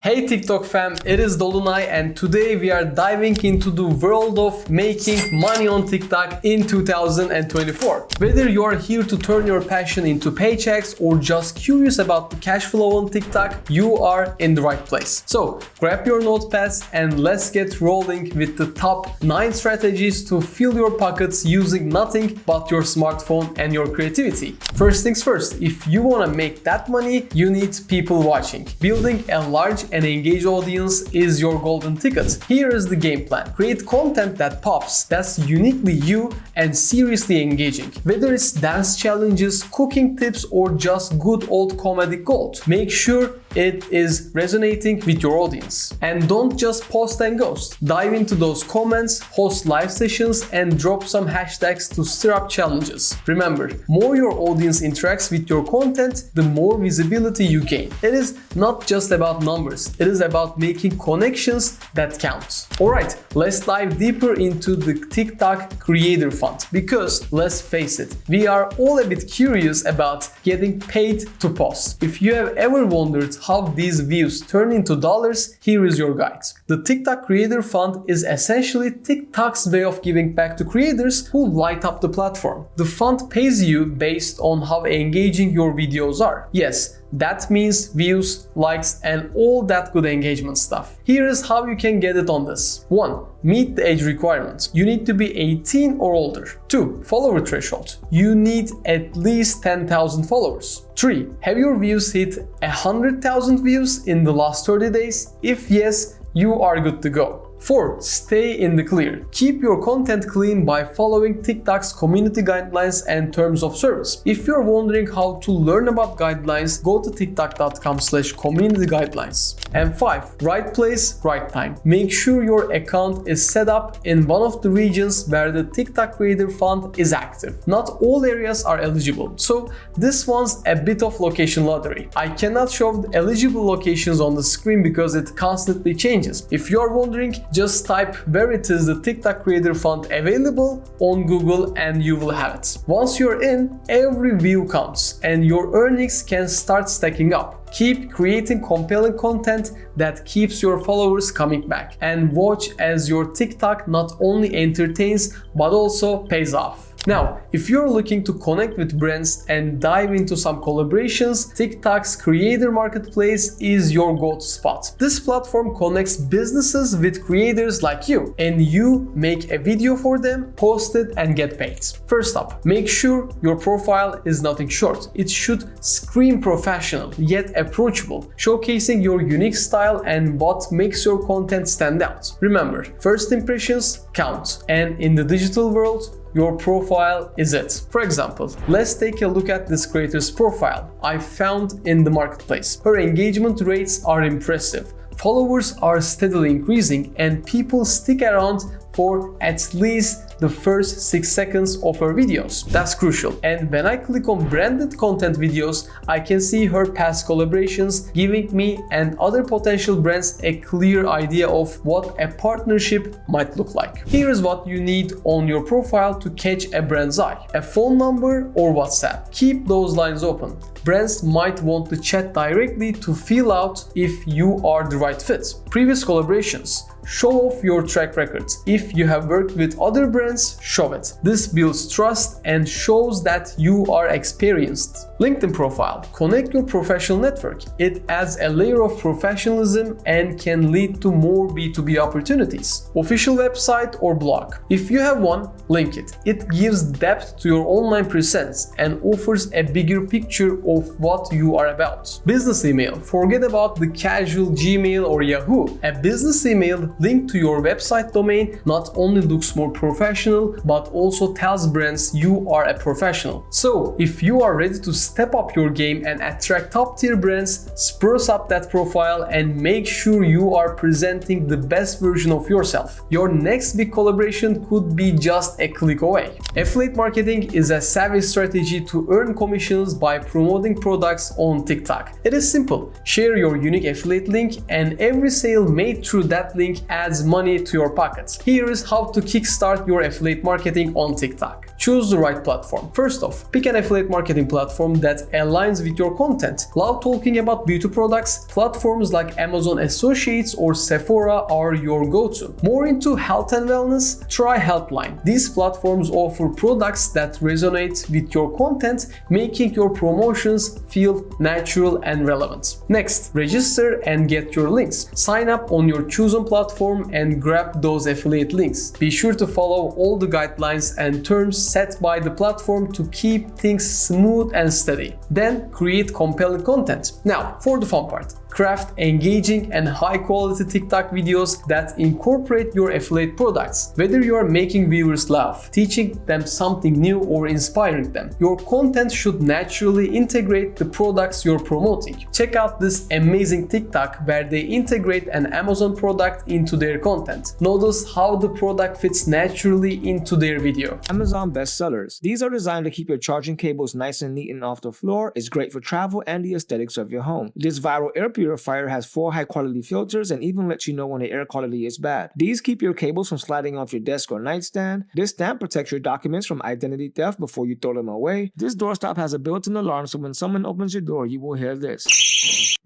Hey TikTok fam, it is Dolunay and today we are diving into the world of making money on TikTok in 2024. Whether you are here to turn your passion into paychecks or just curious about the cash flow on TikTok, you are in the right place. So grab your notepads and let's get rolling with the top 9 strategies to fill your pockets using nothing but your smartphone and your creativity. First things first, if you want to make that money, you need people watching. Building a large and engaged audience is your golden ticket. Here is the game plan. Create content that pops, that's uniquely you and seriously engaging. Whether it's dance challenges, cooking tips, or just good old comedic gold, make sure it is resonating with your audience. And don't just post and ghost. Dive into those comments, host live sessions, and drop some hashtags to stir up challenges. Remember, more your audience interacts with your content, the more visibility you gain. It is not just about numbers, it is about making connections that count. Alright, let's dive deeper into the TikTok Creator Fund, because let's face it, we are all a bit curious about getting paid to post. If you have ever wondered how these views turn into dollars, here is your guide. The TikTok Creator Fund is essentially TikTok's way of giving back to creators who light up the platform. The fund pays you based on how engaging your videos are. Yes, that means views, likes, and all that good engagement stuff. Here is how you can get it on this. 1. Meet the age requirements. You need to be 18 or older. 2. Follower threshold. You need at least 10,000 followers. 3. Have your views hit 100,000 views in the last 30 days? If yes, you are good to go. 4. Stay in the clear. Keep your content clean by following TikTok's community guidelines and terms of service. If you're wondering how to learn about guidelines, go to tiktok.com/community guidelines. And 5. Right place, right time. Make sure your account is set up in one of the regions where the TikTok Creator Fund is active. Not all areas are eligible, so this one's a bit of location lottery. I cannot show the eligible locations on the screen because it constantly changes. If you're wondering, just type where it is the TikTok Creator Fund available on Google and you will have it. Once you're in, every view counts and your earnings can start stacking up. Keep creating compelling content that keeps your followers coming back, and watch as your TikTok not only entertains but also pays off. Now, if you're looking to connect with brands and dive into some collaborations, TikTok's Creator Marketplace is your go-to spot. This platform connects businesses with creators like you, and you make a video for them, post it, and get paid. First up, make sure your profile is nothing short. It should scream professional, yet approachable, showcasing your unique style and what makes your content stand out. Remember, first impressions count, and in the digital world, your profile is it. For example, let's take a look at this creator's profile I found in the marketplace. Her engagement rates are impressive. Followers are steadily increasing and people stick around for at least the first 6 seconds of her videos. That's crucial. And when I click on branded content videos, I can see her past collaborations, giving me and other potential brands a clear idea of what a partnership might look like. Here is what you need on your profile to catch a brand's eye: a phone number or WhatsApp. Keep those lines open. Brands might want to chat directly to feel out if you are the right fit. Previous collaborations. Show off your track records. If you have worked with other brands, show it. This builds trust and shows that you are experienced. LinkedIn profile. Connect your professional network. It adds a layer of professionalism and can lead to more B2B opportunities. Official website or blog. If you have one, link it. It gives depth to your online presence and offers a bigger picture of what you are about. Business email. Forget about the casual Gmail or Yahoo. A business email linked to your website domain not only looks more professional but also tells brands you are a professional. So if you are ready to step up your game and attract top tier brands, spruce up that profile and make sure you are presenting the best version of yourself. Your next big collaboration could be just a click away. Affiliate marketing is a savvy strategy to earn commissions by promoting products on TikTok. It is simple. Share your unique affiliate link and every sale made through that link adds money to your pockets. Here is how to kickstart your affiliate marketing on TikTok. Choose the right platform. First off, pick an affiliate marketing platform that aligns with your content. Love talking about beauty products? Platforms like Amazon Associates or Sephora are your go-to. More into health and wellness? Try Healthline. These platforms offer products that resonate with your content, making your promotions feel natural and relevant. Next, register and get your links. Sign up on your chosen platform and grab those affiliate links. Be sure to follow all the guidelines and terms set by the platform to keep things smooth and steady. Then create compelling content. Now, for the fun part. Craft engaging and high-quality TikTok videos that incorporate your affiliate products. Whether you are making viewers laugh, teaching them something new, or inspiring them, your content should naturally integrate the products you're promoting. Check out this amazing TikTok where they integrate an Amazon product into their content. Notice how the product fits naturally into their video. Amazon bestsellers. These are designed to keep your charging cables nice and neat and off the floor. It's great for travel and the aesthetics of your home. This viral air purifier has 4 high-quality filters and even lets you know when the air quality is bad. These keep your cables from sliding off your desk or nightstand. This stamp protects your documents from identity theft before you throw them away. This doorstop has a built-in alarm, so when someone opens your door, you will hear this.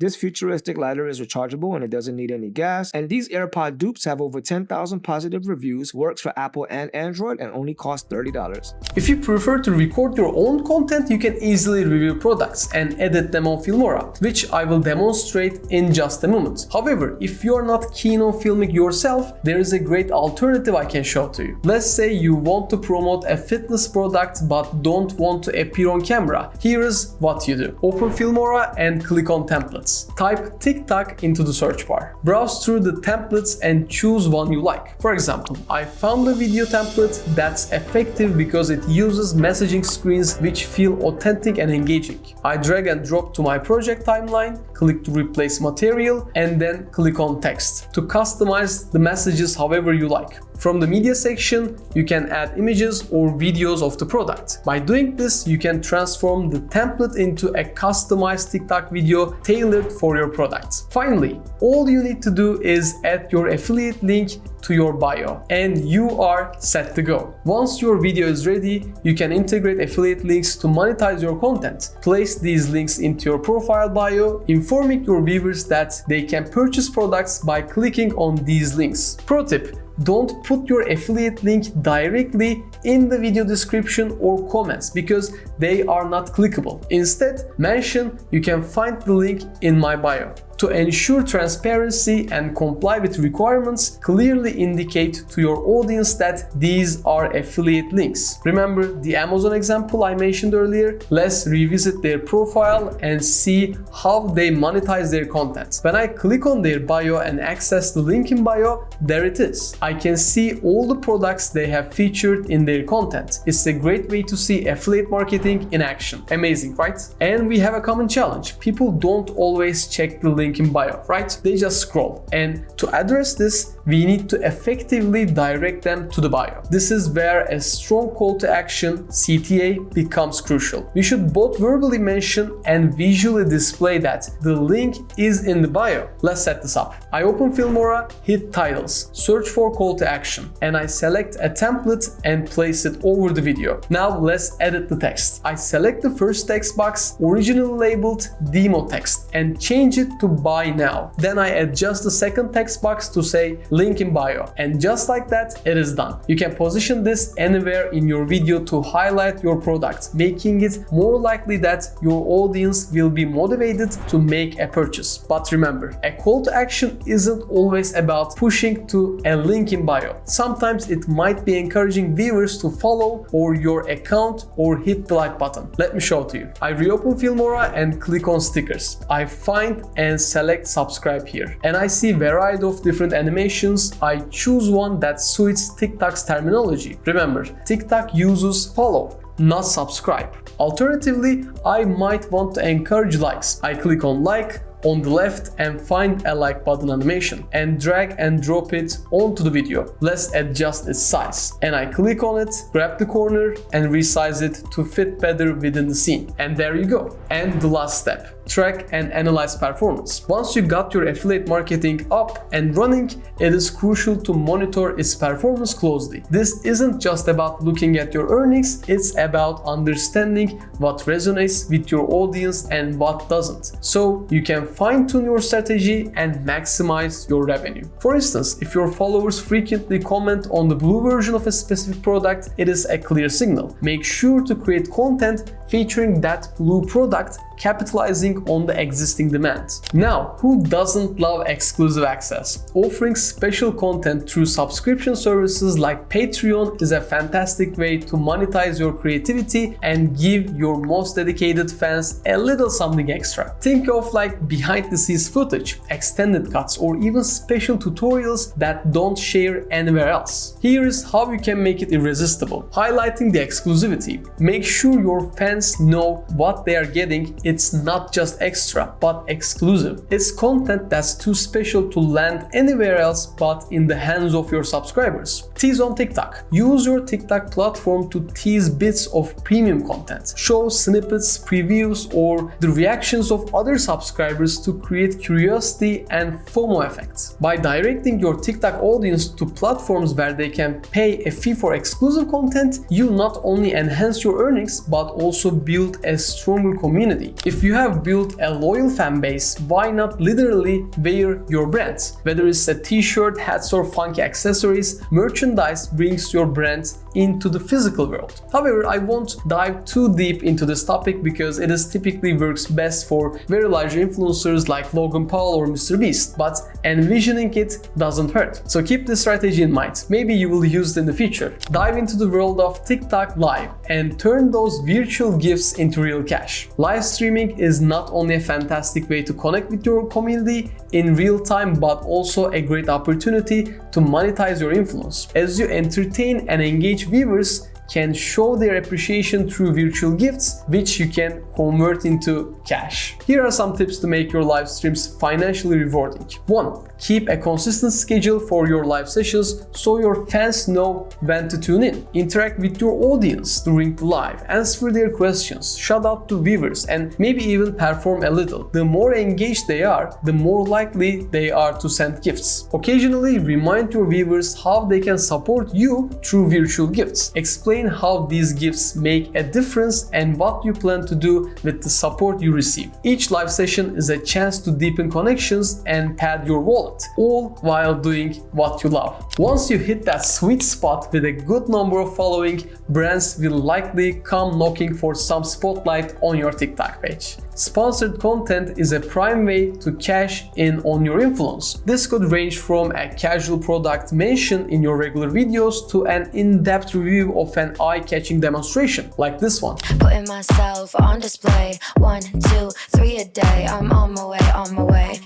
This futuristic lighter is rechargeable and it doesn't need any gas. And these AirPod dupes have over 10,000 positive reviews, works for Apple and Android, and only cost $30. If you prefer to record your own content, you can easily review products and edit them on Filmora, which I will demonstrate in just a moment. However, if you are not keen on filming yourself, there is a great alternative I can show to you. Let's say you want to promote a fitness product but don't want to appear on camera. Here is what you do. Open Filmora and click on templates. Type TikTok into the search bar. Browse through the templates and choose one you like. For example, I found a video template that's effective because it uses messaging screens which feel authentic and engaging. I drag and drop to my project timeline, click to replace material, and then click on text to customize the messages however you like. From the media section, you can add images or videos of the product. By doing this, you can transform the template into a customized TikTok video tailored for your product. Finally, all you need to do is add your affiliate link to your bio and you are set to go. Once your video is ready, you can integrate affiliate links to monetize your content. Place these links into your profile bio, informing your viewers that they can purchase products by clicking on these links. Pro tip: don't put your affiliate link directly in the video description or comments because they are not clickable. Instead, mention you can find the link in my bio. To ensure transparency and comply with requirements, clearly indicate to your audience that these are affiliate links. Remember the Amazon example I mentioned earlier? Let's revisit their profile and see how they monetize their content. When I click on their bio and access the link in bio, there it is. I can see all the products they have featured in their content. It's a great way to see affiliate marketing in action. Amazing, right? And we have a common challenge. People don't always check the link in bio, right? They just scroll. And to address this, we need to effectively direct them to the bio. This is where a strong call to action, CTA, becomes crucial. We should both verbally mention and visually display that the link is in the bio. Let's set this up. I open Filmora, hit titles, search for call to action, and I select a template and place it over the video. Now let's edit the text. I select the first text box, originally labeled demo text, and change it to buy now. Then I adjust the second text box to say link in bio, and just like that, it is done. You can position this anywhere in your video to highlight your product, making it more likely that your audience will be motivated to make a purchase. But remember, a call to action isn't always about pushing to a link in bio. Sometimes it might be encouraging viewers to follow or your account or hit the like button. Let me show it to you. I reopen Filmora and click on stickers. I find and select subscribe here, and I see a variety of different animations. I choose one that suits TikTok's terminology. Remember, TikTok uses follow, not subscribe. Alternatively, I might want to encourage likes. I click on like on the left and find a like button animation and drag and drop it onto the video. Let's adjust its size, and I click on it, grab the corner and resize it to fit better within the scene. And there you go. And the last step, track and analyze performance. Once you got your affiliate marketing up and running, it is crucial to monitor its performance closely. This isn't just about looking at your earnings, it's about understanding what resonates with your audience and what doesn't, so you can fine-tune your strategy and maximize your revenue. For instance, if your followers frequently comment on the blue version of a specific product, it is a clear signal. Make sure to create content featuring that blue product, capitalizing on the existing demand. Now, who doesn't love exclusive access? Offering special content through subscription services like Patreon is a fantastic way to monetize your creativity and give your most dedicated fans a little something extra. Think of like behind the scenes footage, extended cuts, or even special tutorials that don't share anywhere else. Here is how you can make it irresistible. Highlighting the exclusivity. Make sure your fans know what they are getting. It's not just extra, but exclusive. It's content that's too special to land anywhere else but in the hands of your subscribers. Tease on TikTok. Use your TikTok platform to tease bits of premium content. Show snippets, previews, or the reactions of other subscribers to create curiosity and FOMO effects. By directing your TikTok audience to platforms where they can pay a fee for exclusive content, you not only enhance your earnings but also build a stronger community. If you have built a loyal fan base, why not literally wear your brands? Whether it's a t-shirt, hats, or funky accessories, merchandise brings your brand into the physical world. However, I won't dive too deep into this topic because it is typically works best for very large influencers like Logan Paul or MrBeast, but envisioning it doesn't hurt. So keep this strategy in mind. Maybe you will use it in the future. Dive into the world of TikTok Live and turn those virtual gifts into real cash. Live streaming is not only a fantastic way to connect with your community in real time, but also a great opportunity to monetize your influence. As you entertain and engage viewers, can show their appreciation through virtual gifts, which you can convert into cash. Here are some tips to make your live streams financially rewarding. 1. Keep a consistent schedule for your live sessions so your fans know when to tune in. Interact with your audience during the live, answer their questions, shout out to viewers, and maybe even perform a little. The more engaged they are, the more likely they are to send gifts. Occasionally, remind your viewers how they can support you through virtual gifts. Explain how these gifts make a difference and what you plan to do with the support you receive. Each live session is a chance to deepen connections and pad your wallet, all while doing what you love. Once you hit that sweet spot with a good number of following, brands will likely come knocking for some spotlight on your TikTok page. Sponsored content is a prime way to cash in on your influence. This could range from a casual product mention in your regular videos to an in-depth review of an eye-catching demonstration, like this one. Putting myself on display, 1, 2, 3 a day. I'm on my way, on my way.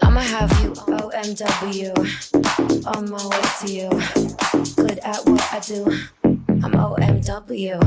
I'ma have you OMW, on my way to you. Good at what I do. I'm OMW,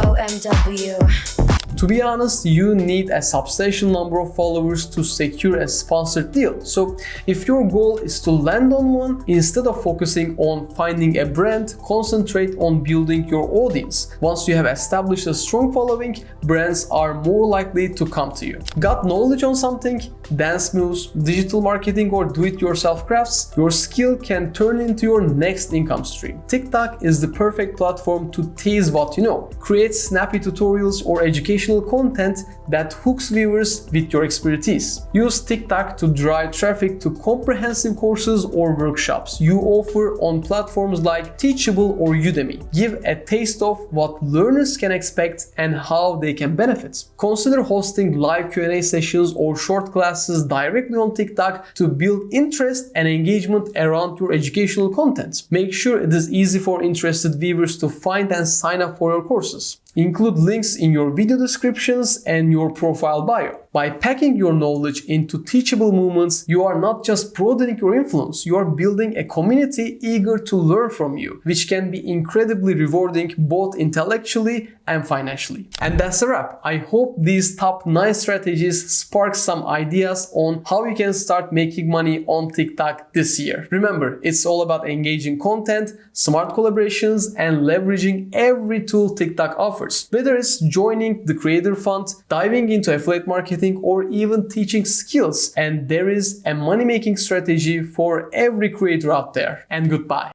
OMW. To be honest, you need a substantial number of followers to secure a sponsored deal. So if your goal is to land on one, instead of focusing on finding a brand, concentrate on building your audience. Once you have established a strong following, brands are more likely to come to you. Got knowledge on something? Dance moves, digital marketing, or do-it-yourself crafts? Your skill can turn into your next income stream. TikTok is the perfect platform to tease what you know. Create snappy tutorials or educational content that hooks viewers with your expertise. Use TikTok to drive traffic to comprehensive courses or workshops you offer on platforms like Teachable or Udemy. Give a taste of what learners can expect and how they can benefit. Consider hosting live Q&A sessions or short classes directly on TikTok to build interest and engagement around your educational content. Make sure it is easy for interested viewers to find and sign up for your courses. Include links in your video descriptions and your profile bio. By packing your knowledge into teachable moments, you are not just broadening your influence, you are building a community eager to learn from you, which can be incredibly rewarding both intellectually and financially. And that's a wrap. I hope these top 9 strategies spark some ideas on how you can start making money on TikTok this year. Remember, it's all about engaging content, smart collaborations, and leveraging every tool TikTok offers. offers. Whether it's joining the Creator Fund, diving into affiliate marketing, or even teaching skills, and there is a money-making strategy for every creator out there. And goodbye.